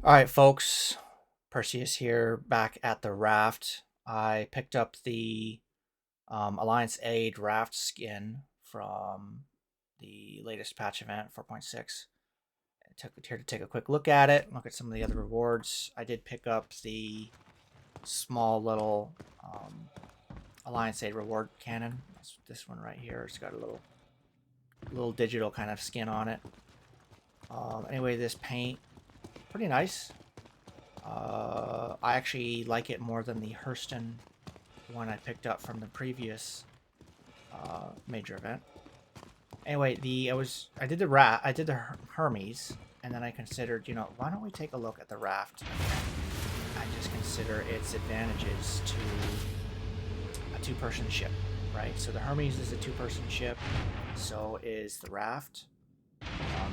All right, folks. Perseus here, back at the raft. I picked up the Alliance Aid raft skin from the latest patch event, 4.6. I took it here to take a quick look at it, look at some of the other rewards. I did pick up the small little Alliance Aid reward cannon. That's this one right here. It's got a little digital kind of skin on it. Anyway, this paint, pretty nice. I actually like it more than the Hurston one I picked up from the previous major event. Anyway, I did the Hermes, and then I considered, why don't we take a look at the raft and just consider its advantages to a two-person ship, right? So the Hermes is a two-person ship, so is the raft.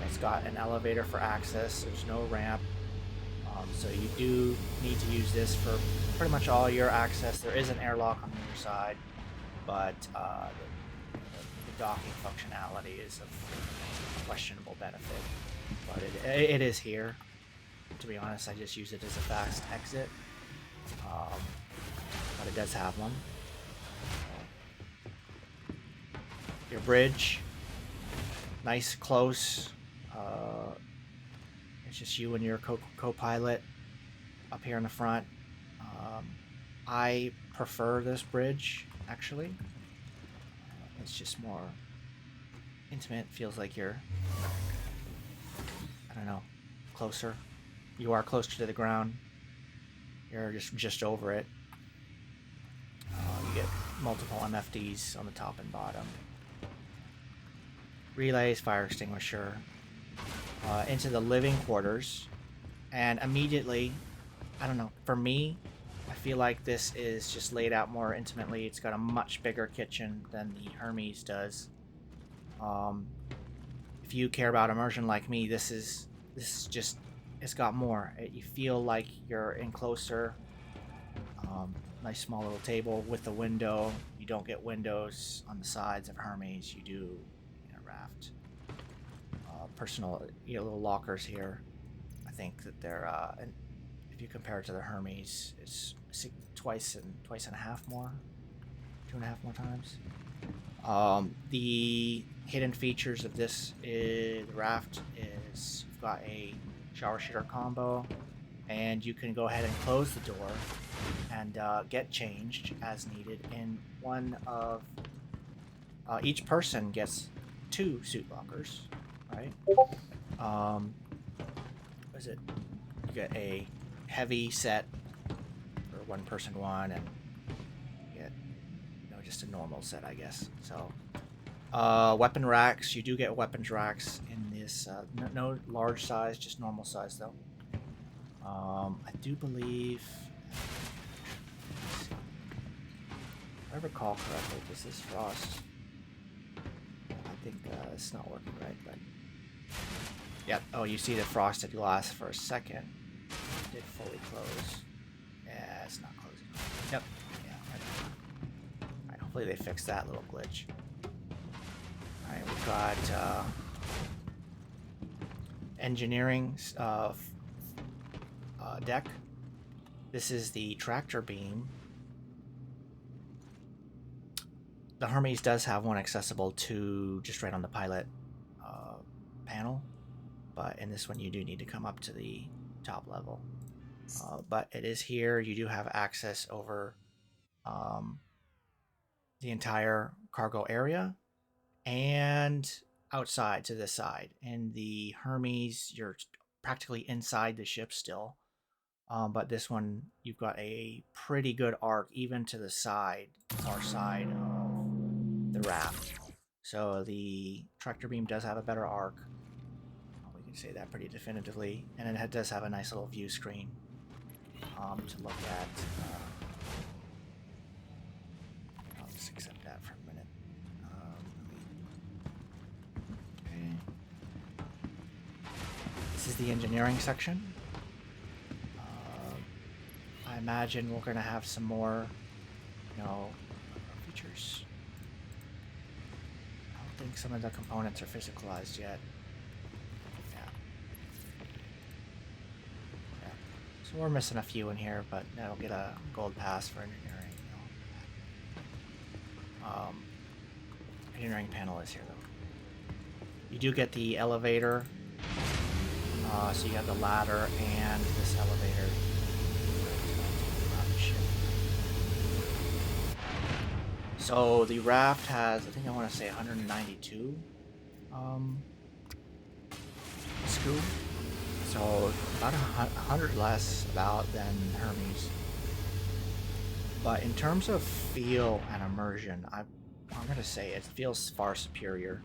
It's got an elevator for access. There's no ramp. So you do need to use this for pretty much all your access. There is an airlock on the other side, but the docking functionality is of questionable benefit. But it is here. To be honest, I just use it as a fast exit. But it does have one. Your bridge, nice, close. It's just you and your co-pilot up here in the front. I prefer this bridge, actually. It's just more intimate. Feels like you're, I don't know, closer. You are closer to the ground. You're just over it. You get multiple MFDs on the top and bottom. Relays, fire extinguisher. Into the living quarters, and immediately, I don't know, for me, I feel like this is just laid out more intimately. It's got a much bigger kitchen than the Hermes does. If you care about immersion like me, this is just, it's got more. You feel like you're in closer. Nice small little table with a window. You don't get windows on the sides of Hermes. You do in a raft. Personal, little lockers here. I think that they're, and if you compare it to the Hermes, it's twice and a half more, 2.5 more times. The hidden features of this is the raft is you've got a shower shitter combo, and you can go ahead and close the door and get changed as needed in one of each person gets 2 suit lockers, right? What is it? You get a heavy set for one person one, and you get just a normal set, I guess. So weapon racks, you do get weapons racks in this. No large size, just normal size though. I do believe, if I recall correctly, this is frost. I think it's not working right, but yep. Oh, you see the frosted glass for a second. It did fully close. Yeah, it's not closing. Yep. Yeah. Alright, hopefully they fixed that little glitch. Alright, we've got engineering deck. This is the tractor beam. The Hermes does have one accessible to just right on the pilot panel, but in this one you do need to come up to the top level. But it is here. You do have access over the entire cargo area and outside to this side. In the Hermes, you're practically inside the ship still. But this one, you've got a pretty good arc even to the side, far side of the raft. So the tractor beam does have a better arc. We can say that pretty definitively. And it does have a nice little view screen to look at. I'll just accept that for a minute. Okay. This is the engineering section. I imagine we're going to have some more, features. I don't think some of the components are physicalized yet. Yeah. So we're missing a few in here, but that'll get a gold pass for engineering. Engineering panel is here though. You do get the elevator, so you have the ladder and this elevator. So the raft has, I think I want to say 192 scoop. So about 100 less about than Hermes. But in terms of feel and immersion, I'm going to say it feels far superior.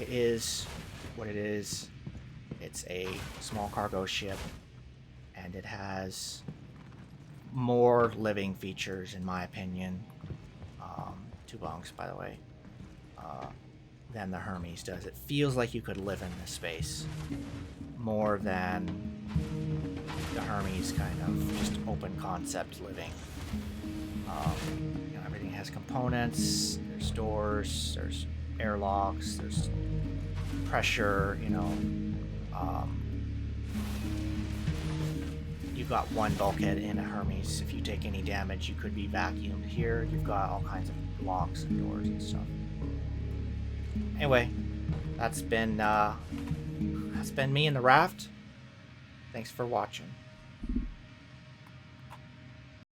It is what it is. It's a small cargo ship, and it has more living features, in my opinion. 2 bunks, by the way, than the Hermes does. It feels like you could live in this space more than the Hermes kind of just open concept living. You know, everything has components. There's doors. There's airlocks. There's pressure. You know, you've got one bulkhead in a Hermes. If you take any damage, you could be vacuumed. Here, you've got all kinds of locks and doors and stuff. Anyway, that's been me in the raft. Thanks for watching.